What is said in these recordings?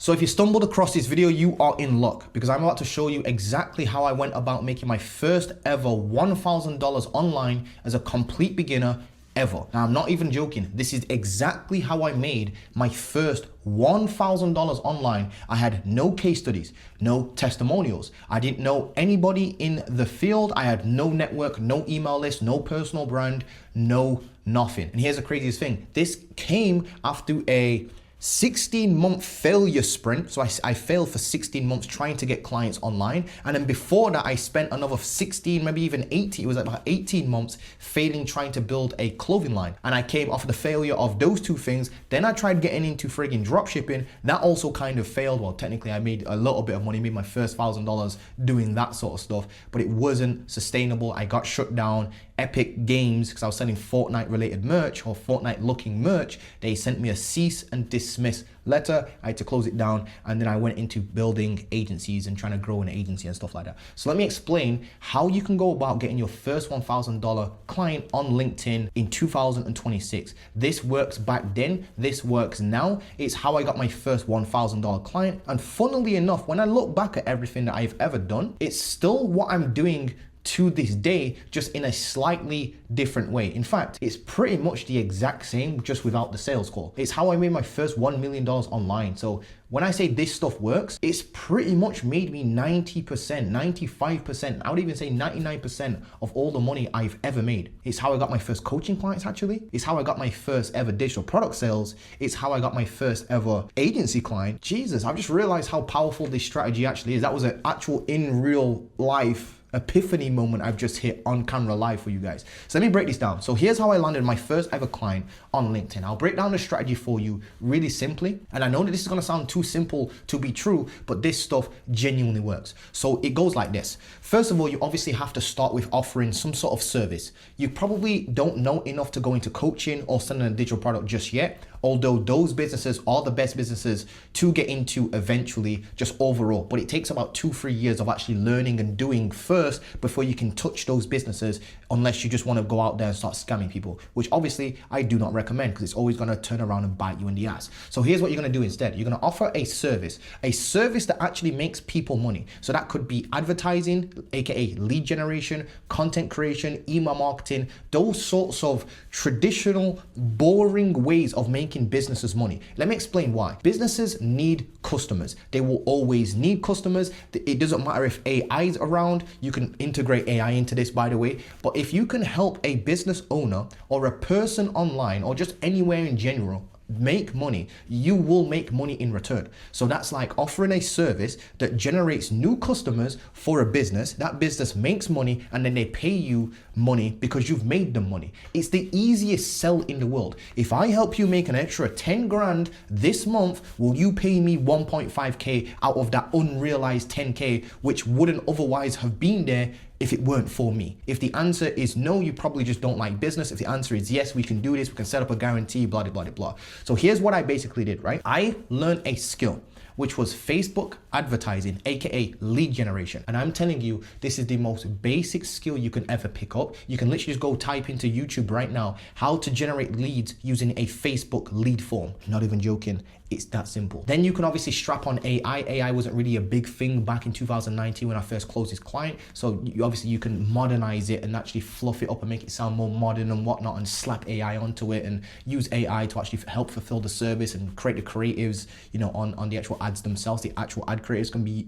So if you stumbled across this video, you are in luck, because I'm about to show you exactly how I went about making my first ever $1,000 online as a complete beginner ever. Now, I'm not even joking. This is exactly how I made my first $1,000 online. I had no case studies, no testimonials. I didn't know anybody in the field. I had no network, no email list, no personal brand, no nothing. And here's the craziest thing. This came after a 16-month failure sprint. So I failed for 16 months trying to get clients online. And then before that, I spent another 16, maybe even 18, it was about 18 months failing trying to build a clothing line. And I came off the failure of those two things. Then I tried getting into friggin' drop shipping. That also kind of failed. Well, technically I made a little bit of money, made my first $1,000 doing that sort of stuff, but it wasn't sustainable. I got shut down. Epic Games, because I was selling Fortnite related merch or Fortnite looking merch, they sent me a cease and dismiss letter. I had to close it down, and then I went into building agencies and trying to grow an agency and stuff like that. So let me explain how you can go about getting your first $1,000 client on LinkedIn in 2026. This works back then, this works now. It's how I got my first $1,000 client. And funnily enough, when I look back at everything that I've ever done, it's still what I'm doing to this day, just in a slightly different way. In fact, it's pretty much the exact same, just without the sales call. It's how I made my first $1 million online. So when I say this stuff works, it's pretty much made me 90%, 95%, I would even say 99% of all the money I've ever made. It's how I got my first coaching clients, actually. It's how I got my first ever digital product sales. It's how I got my first ever agency client. Jesus, I've just realized how powerful this strategy actually is. That was an actual in real life epiphany moment I've just hit on camera live for you guys. So let me break this down. So here's how I landed my first ever client on LinkedIn. I'll break down the strategy for you really simply. And I know that this is gonna sound too simple to be true, but this stuff genuinely works. So it goes like this. First of all, you obviously have to start with offering some sort of service. You probably don't know enough to go into coaching or selling a digital product just yet, although those businesses are the best businesses to get into eventually, just overall. But it takes about 2-3 years of actually learning and doing first before you can touch those businesses, unless you just want to go out there and start scamming people, which obviously I do not recommend, because it's always going to turn around and bite you in the ass. So here's what you're going to do instead. You're going to offer a service that actually makes people money. So that could be advertising, aka lead generation, content creation, email marketing, those sorts of traditional, boring ways of making businesses money. Let me explain why. Businesses need customers. They will always need customers. It doesn't matter if AI is around. You can integrate AI into this, by the way. But if you can help a business owner or a person online or just anywhere in general make money, you will make money in return. So that's like offering a service that generates new customers for a business. That business makes money, and then they pay you money because you've made them money. It's the easiest sell in the world. If I help you make an extra 10 grand this month, will you pay me 1.5K out of that unrealized 10K, which wouldn't otherwise have been there if it weren't for me? If the answer is no, you probably just don't like business. If the answer is yes, we can do this, we can set up a guarantee, blah, blah, blah, blah. So here's what I basically did, right? I learned a skill, which was Facebook advertising, aka lead generation. And I'm telling you, this is the most basic skill you can ever pick up. You can literally just go type into YouTube right now, how to generate leads using a Facebook lead form. Not even joking. It's that simple. Then you can obviously strap on AI. AI wasn't really a big thing back in 2019 when I first closed this client. So you can modernize it and actually fluff it up and make it sound more modern and whatnot, and slap AI onto it and use AI to actually help fulfill the service and create the creatives, on the actual ads themselves. The actual ad creators can be,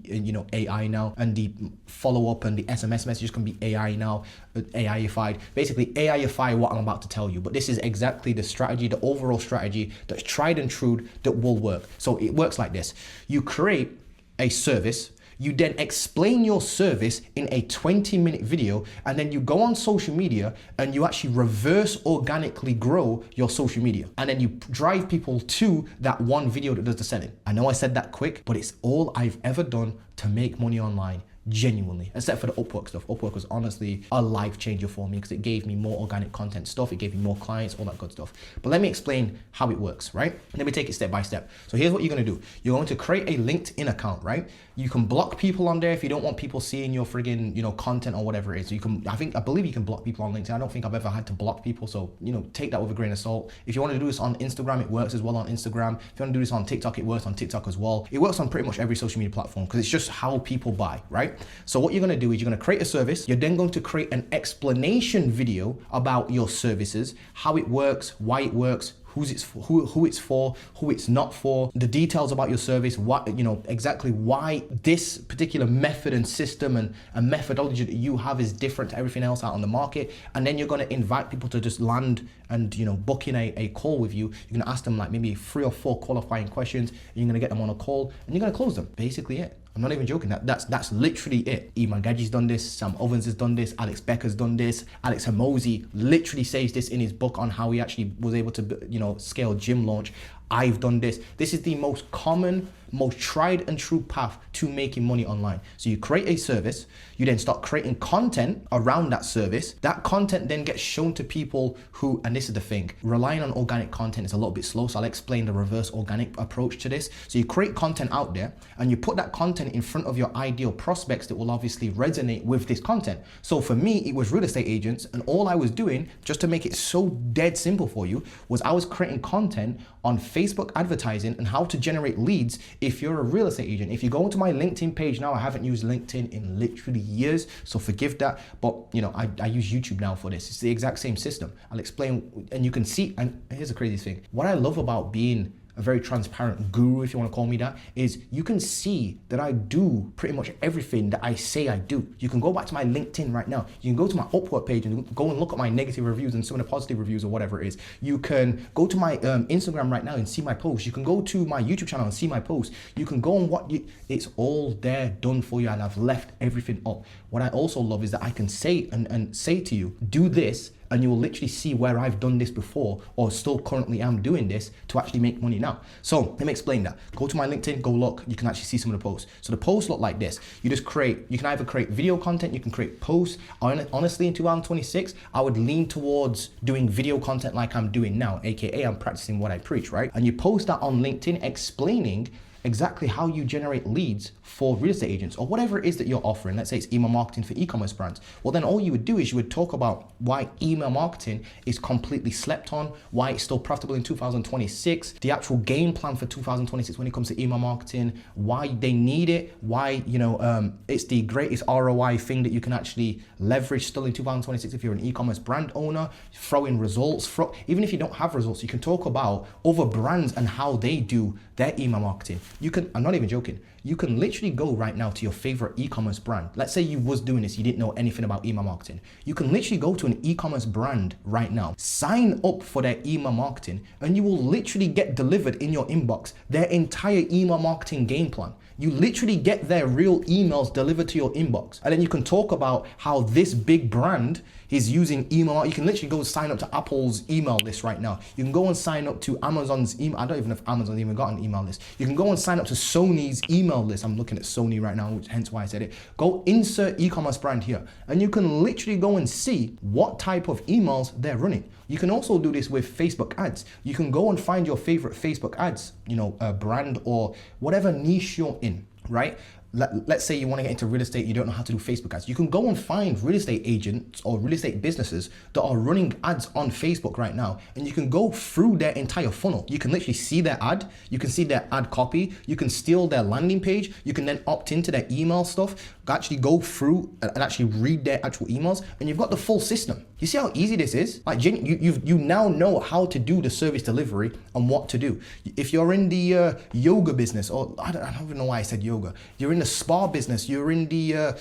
AI now, and the follow up and the SMS messages can be AI now, AI-ified. Basically AI-ify what I'm about to tell you. But this is exactly the strategy, the overall strategy that's tried and true, that will work. So it works like this. You create a service, you then explain your service in a 20-minute video, and then you go on social media and you actually reverse organically grow your social media. And then you drive people to that one video that does the selling. I know I said that quick, but it's all I've ever done to make money online genuinely, except for the Upwork stuff. Upwork was honestly a life changer for me because it gave me more organic content stuff. It gave me more clients, all that good stuff. But let me explain how it works, right? Let me take it step by step. So here's what you're going to do. You're going to create a LinkedIn account, right? You can block people on there if you don't want people seeing your friggin', content or whatever it is. You can, I believe you can block people on LinkedIn. I don't think I've ever had to block people. So, take that with a grain of salt. If you want to do this on Instagram, it works as well on Instagram. If you want to do this on TikTok, it works on TikTok as well. It works on pretty much every social media platform because it's just how people buy, right? So what you're going to do is you're going to create a service. You're then going to create an explanation video about your services, how it works, why it works, who it's for, who it's not for, the details about your service, what, exactly why this particular method and system and methodology that you have is different to everything else out on the market. And then you're going to invite people to just land and, book in a call with you. You're going to ask them like maybe 3 or 4 qualifying questions, and you're going to get them on a call and you're going to close them. Basically it. I'm not even joking. That's literally it. Iman Gaji's done this. Sam Ovens has done this. Alex Becker's done this. Alex Hormozi literally says this in his book on how he actually was able to, scale gym launch. I've done this. This is the most common, most tried and true path to making money online. So you create a service, you then start creating content around that service. That content then gets shown to people who, and this is the thing, relying on organic content is a little bit slow. So I'll explain the reverse organic approach to this. So you create content out there and you put that content in front of your ideal prospects that will obviously resonate with this content. So for me, it was real estate agents, and all I was doing, just to make it so dead simple for you, was I was creating content on Facebook advertising and how to generate leads if you're a real estate agent. If you go into my LinkedIn page now, I haven't used LinkedIn in literally years, so forgive that. But I use YouTube now for this. It's the exact same system. I'll explain, and you can see, and here's the craziest thing. What I love about being a very transparent guru, if you want to call me that, is you can see that I do pretty much everything that I say I do. You can go back to my LinkedIn right now. You can go to my Upwork page and go and look at my negative reviews and some of the positive reviews or whatever it is. You can go to my Instagram right now and see my posts. You can go to my YouTube channel and see my posts. You can go on it's all there done for you, and I've left everything up. What I also love is that I can say and say to you, do this, and you will literally see where I've done this before or still currently am doing this to actually make money now. So let me explain that. Go to my LinkedIn, go look, you can actually see some of the posts. So the posts look like this. You can either create video content, you can create posts. Honestly, in 2026, I would lean towards doing video content like I'm doing now, AKA I'm practicing what I preach, right? And you post that on LinkedIn explaining exactly how you generate leads for real estate agents or whatever it is that you're offering. Let's say it's email marketing for e-commerce brands. Well, then all you would do is you would talk about why email marketing is completely slept on, why it's still profitable in 2026, the actual game plan for 2026 when it comes to email marketing, why they need it, why, it's the greatest ROI thing that you can actually leverage still in 2026 if you're an e-commerce brand owner, throw in results. Even if you don't have results, you can talk about other brands and how they do their email marketing. I'm not even joking. You can literally go right now to your favorite e-commerce brand. Let's say you was doing this, you didn't know anything about email marketing. You can literally go to an e-commerce brand right now, sign up for their email marketing, and you will literally get delivered in your inbox their entire email marketing game plan. You literally get their real emails delivered to your inbox. And then you can talk about how this big brand is using email. You can literally go sign up to Apple's email list right now. You can go and sign up to Amazon's email. I don't even know if Amazon even got an email list. You can go and sign up to Sony's email list. I'm looking at Sony right now, hence why I said it. Go insert e-commerce brand here. And you can literally go and see what type of emails they're running. You can also do this with Facebook ads. You can go and find your favorite Facebook ads, a brand or whatever niche you're in, right? Let's say you want to get into real estate, you don't know how to do Facebook ads. You can go and find real estate agents or real estate businesses that are running ads on Facebook right now, and you can go through their entire funnel. You can literally see their ad, you can see their ad copy, you can steal their landing page, you can then opt into their email stuff, actually go through and actually read their actual emails, and you've got the full system. You see how easy this is? Like you now know how to do the service delivery and what to do. If you're in the yoga business, or I don't even know why I said yoga, you're in the spa business, you're in the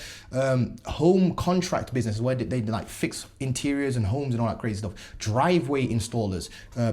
home contract business where they like fix interiors and homes and all that crazy stuff, driveway installers,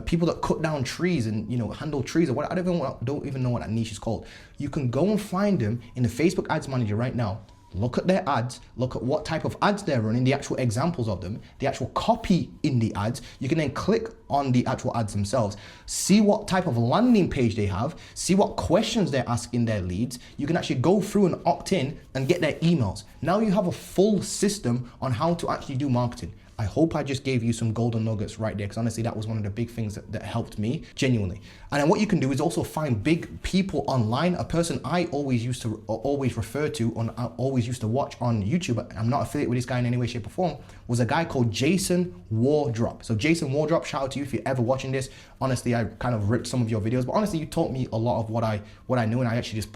people that cut down trees and handle trees or what, I don't even know what that niche is called. You can go and find them in the Facebook Ads Manager right now. look at their ads, look at what type of ads they're running, the actual examples of them, the actual copy in the ads. You can then click on the actual ads themselves, see what type of landing page they have, see what questions they're asking their leads. You can actually go through and opt in and get their emails. Now you have a full system on how to actually do marketing. I hope I just gave you some golden nuggets right there, because honestly, that was one of the big things that helped me genuinely. And then what you can do is also find big people online. A person I always refer to, I always used to watch on YouTube, I'm not affiliated with this guy in any way, shape or form, was a guy called Jason Wardrop. So Jason Wardrop, shout out to you if you're ever watching this. Honestly, I kind of ripped some of your videos, but honestly, you taught me a lot of what I knew, and I actually just,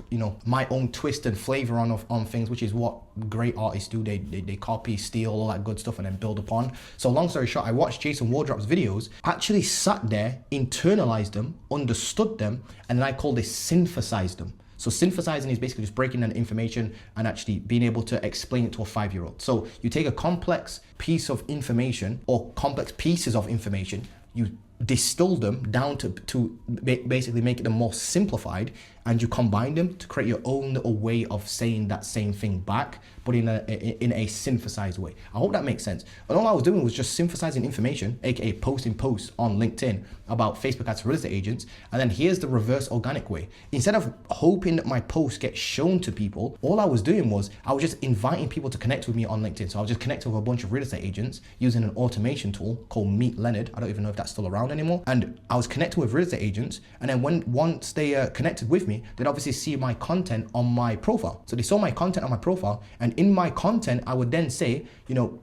my own twist and flavor on things, which is what great artists do. They copy, steal, all that good stuff, and then build upon. So long story short, I watched Jason Wardrop's videos, actually sat there, internalized them, understood them, and then I call this synthesize them. So synthesizing is basically just breaking down information and actually being able to explain it to a 5-year-old. So you take a complex piece of information or complex pieces of information, you distill them down to basically make them more simplified, and you combine them to create your own little way of saying that same thing back, but in a synthesized way. I hope that makes sense. And all I was doing was just synthesizing information, aka posting posts on LinkedIn about Facebook ads for real estate agents. And then here's the reverse organic way. Instead of hoping that my posts get shown to people, all I was doing was I was just inviting people to connect with me on LinkedIn. So I was just connecting with a bunch of real estate agents using an automation tool called Meet Leonard. I don't even know if that's still around anymore. And I was connecting with real estate agents, and then once they connected with me, they'd obviously see my content on my profile. So they saw my content on my profile, and in my content, I would then say,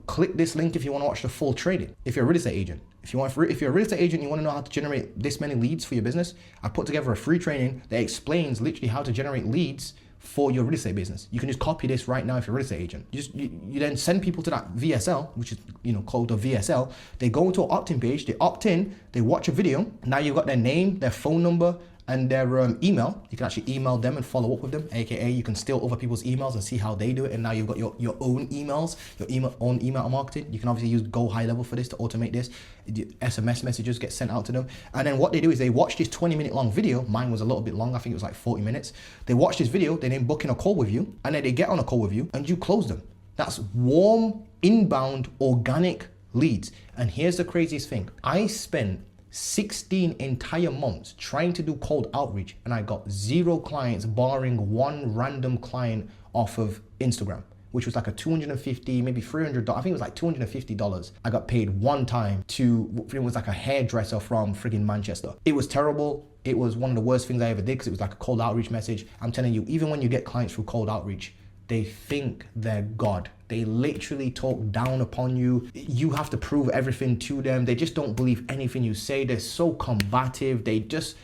click this link if you want to watch the full training. If you're a real estate agent, if you're a real estate agent, you want to know how to generate this many leads for your business, I put together a free training that explains literally how to generate leads for your real estate business. You can just copy this right now if you're a real estate agent. You then send people to that VSL, which is called a VSL. They go into an opt-in page, they opt in, they watch a video. Now you've got their name, their phone number, and their email. You can actually email them and follow up with them, aka you can steal other people's emails and see how they do it. And now you've got your own emails, own email marketing. You can obviously use Go High Level for this to automate this. SMS messages get sent out to them, and then what they do is they watch this 20-minute long video. Mine was a little bit long, I think it was like 40 minutes. They watch this video, they then book in a call with you, and then they get on a call with you and you close them. That's warm, inbound, organic leads. And here's the craziest thing. I spent 16 entire months trying to do cold outreach, and I got 0 clients barring one random client off of Instagram, which was like a $250, maybe $300. I think it was like $250. I got paid one time it was like a hairdresser from friggin' Manchester. It was terrible. It was one of the worst things I ever did, because it was like a cold outreach message. I'm telling you, even when you get clients through cold outreach, they think they're God. They literally talk down upon you. You have to prove everything to them. They just don't believe anything you say. They're so combative. They just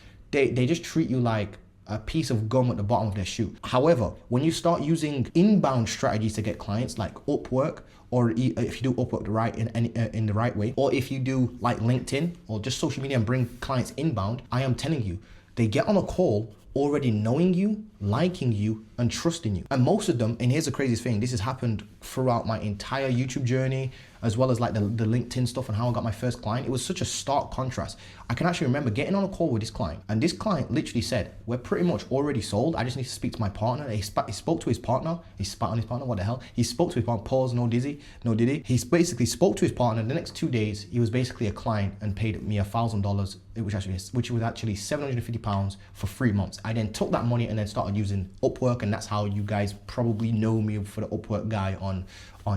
treat you like a piece of gum at the bottom of their shoe. However, when you start using inbound strategies to get clients, like Upwork, or if you do Upwork in the right way, or if you do like LinkedIn or just social media and bring clients inbound, I am telling you, they get on a call already knowing you, liking you, and trusting you. And most of them, and here's the craziest thing, this has happened throughout my entire YouTube journey, as well as like the LinkedIn stuff and how I got my first client. It was such a stark contrast. I can actually remember getting on a call with this client, and this client literally said, we're pretty much already sold. I just need to speak to my partner. He spoke to his partner. He spat on his partner, what the hell? He spoke to his partner, pause, no dizzy, no diddy. He basically spoke to his partner. The next 2 days, he was basically a client and paid me $1,000, which was actually £750 for 3 months. I then took that money and then started using Upwork, and that's how you guys probably know me for the Upwork guy on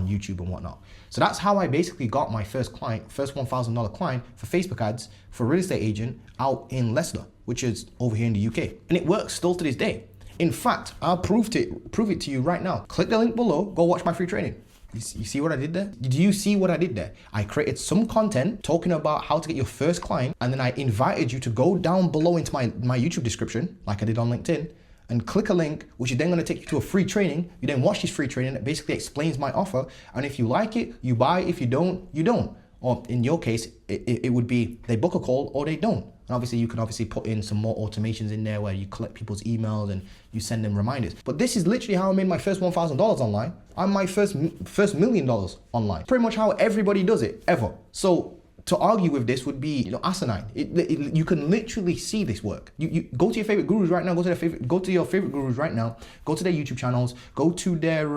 YouTube and whatnot. So that's how I basically got my first $1,000 client for Facebook ads for a real estate agent out in Leicester, which is over here in the UK. And it works still to this day. In fact, I'll prove it to you right now. Click the link below, go watch my free training. You see what I did there? Do you see what I did there? I created some content talking about how to get your first client, and then I invited you to go down below into my YouTube description, like I did on LinkedIn, and click a link, which is then going to take you to a free training. You then watch this free training that basically explains my offer. And if you like it, you buy. If you don't, you don't. Or in your case, it would be they book a call or they don't. And obviously you can put in some more automations in there where you collect people's emails and you send them reminders. But this is literally how I made my first $1,000 online. I'm my first $1 million online. Pretty much how everybody does it ever. So to argue with this would be, asinine. You can literally see this work. You go to your favorite gurus right now. Go to your favorite gurus right now. Go to their YouTube channels. Go to their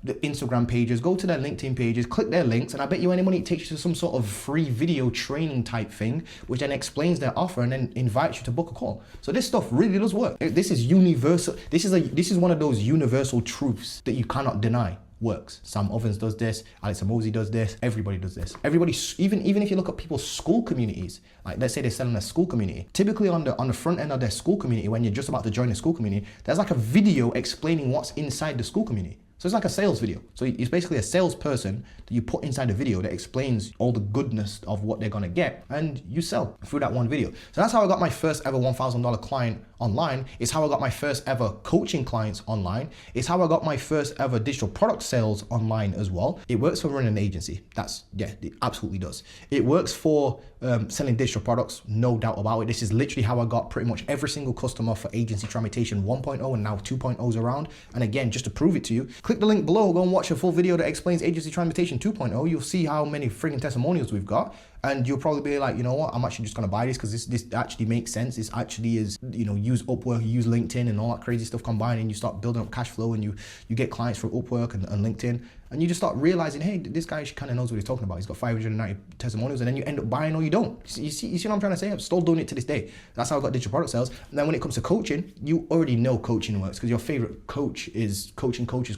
the Instagram pages. Go to their LinkedIn pages. Click their links, and I bet you any money it takes you to some sort of free video training type thing, which then explains their offer and then invites you to book a call. So this stuff really does work. This is universal. This is one of those universal truths that you cannot deny. Works. Sam Ovens does this, Alex Amosi does this, everybody does this. Everybody, even if you look at people's school communities, like let's say they're selling their school community, typically on the front end of their school community, when you're just about to join the school community, there's like a video explaining what's inside the school community. So it's like a sales video. So it's basically a salesperson that you put inside a video that explains all the goodness of what they're gonna get, and you sell through that one video. So that's how I got my first ever $1,000 client online. It's how I got my first ever coaching clients online. It's how I got my first ever digital product sales online as well. It works for running an agency. It absolutely does. It works for selling digital products, no doubt about it. This is literally how I got pretty much every single customer for Agency Transmutation 1.0 and now 2.0s around. And again, just to prove it to you, click the link below, go and watch a full video that explains Agency Transmutation 2.0. You'll see how many freaking testimonials we've got. And you'll probably be like, you know what, I'm actually just gonna buy this because this actually makes sense. This actually is, use Upwork, use LinkedIn and all that crazy stuff combined, and you start building up cash flow, and you get clients from Upwork and LinkedIn, and you just start realizing, hey, this guy kind of knows what he's talking about. He's got 590 testimonials, and then you end up buying or you don't. You see what I'm trying to say? I'm still doing it to this day. That's how I got digital product sales. And then when it comes to coaching, you already know coaching works because your favorite coach is coaching coaches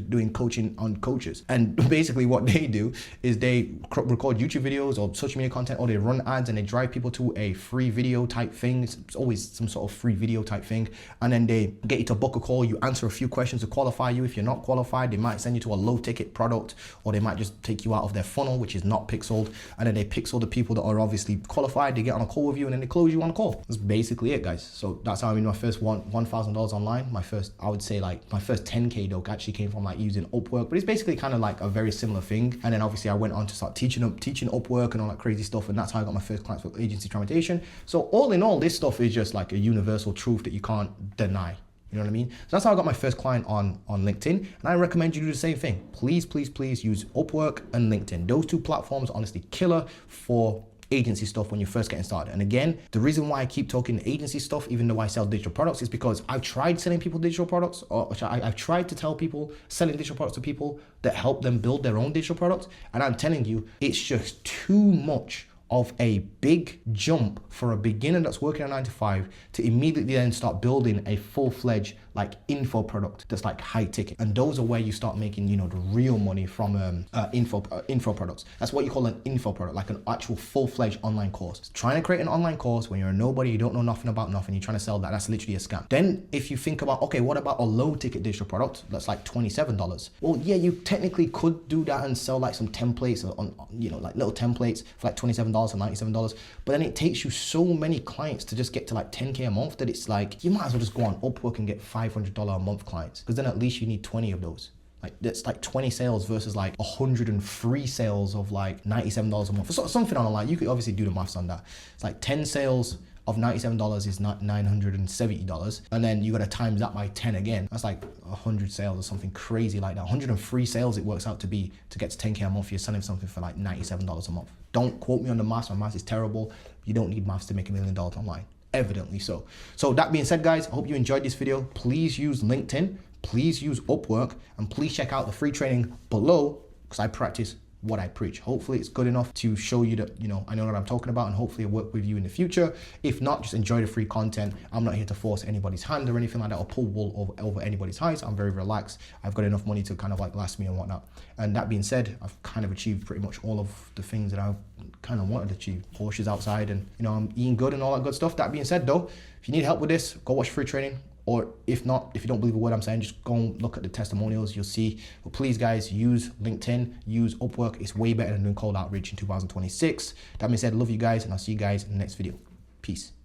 doing coaching on coaches. And basically what they do is they record YouTube videos or social media content, or they run ads and they drive people to a free video type thing. It's always some sort of free video type thing. And then they get you to book a call. You answer a few questions to qualify you. If you're not qualified, they might send you to a low ticket product, or they might just take you out of their funnel, which is not pixeled. And then they pixel the people that are obviously qualified. They get on a call with you and then they close you on a call. That's basically it, guys. So that's how I made my first $1,000 online. I would say my first 10K though actually came from like using Upwork, but it's basically kind of like a very similar thing. And then obviously I went on to start teaching Upwork and all that crazy stuff. And that's how I got my first clients for Agency Transmutation. So all in all, this stuff is just like a universal truth that you can't deny. You know what I mean? So that's how I got my first client on LinkedIn. And I recommend you do the same thing. Please, please, please use Upwork and LinkedIn. Those two platforms are honestly killer for agency stuff when you're first getting started. And again, the reason why I keep talking agency stuff, even though I sell digital products, is because I've tried selling people digital products, or I've tried to tell people selling digital products to people that help them build their own digital products. And I'm telling you, it's just too much of a big jump for a beginner that's working a 9 to 5 to immediately then start building a full-fledged like info product that's like high ticket. And those are where you start making, the real money from info products. That's what you call an info product, like an actual full-fledged online course. Trying to create an online course when you're a nobody, you don't know nothing about nothing, you're trying to sell that's literally a scam. Then if you think about, okay, what about a low ticket digital product that's like $27? Well, yeah, you technically could do that and sell like some templates on, like little templates for like $27 or $97, but then it takes you so many clients to just get to like 10K a month that it's like, you might as well just go on Upwork and get $500 a month clients, because then at least you need 20 of those. Like that's like 20 sales versus like 103 sales of like $97 a month. Something on the line. You could obviously do the maths on that. It's like 10 sales of $97 is not $970, and then you got to times that by 10 again. That's like 100 sales or something crazy like that. 103 sales it works out to be to get to 10K a month. You're selling something for like $97 a month. Don't quote me on the maths. My maths is terrible. You don't need maths to make $1 million online. Evidently so. So that being said, guys, I hope you enjoyed this video. Please use LinkedIn, please use Upwork, and please check out the free training below, because I practice what I preach. Hopefully it's good enough to show you that, I know what I'm talking about, and hopefully it'll work with you in the future. If not, just enjoy the free content. I'm not here to force anybody's hand or anything like that, or pull wool over anybody's eyes. I'm very relaxed. I've got enough money to kind of like last me and whatnot. And that being said, I've kind of achieved pretty much all of the things that I kind of wanted to achieve. Porsches outside, and I'm eating good and all that good stuff. That being said though, if you need help with this, go watch free training. Or if not, if you don't believe a word I'm saying, just go and look at the testimonials, you'll see. But please, guys, use LinkedIn, use Upwork. It's way better than doing cold outreach in 2026. That being said, love you guys, and I'll see you guys in the next video. Peace.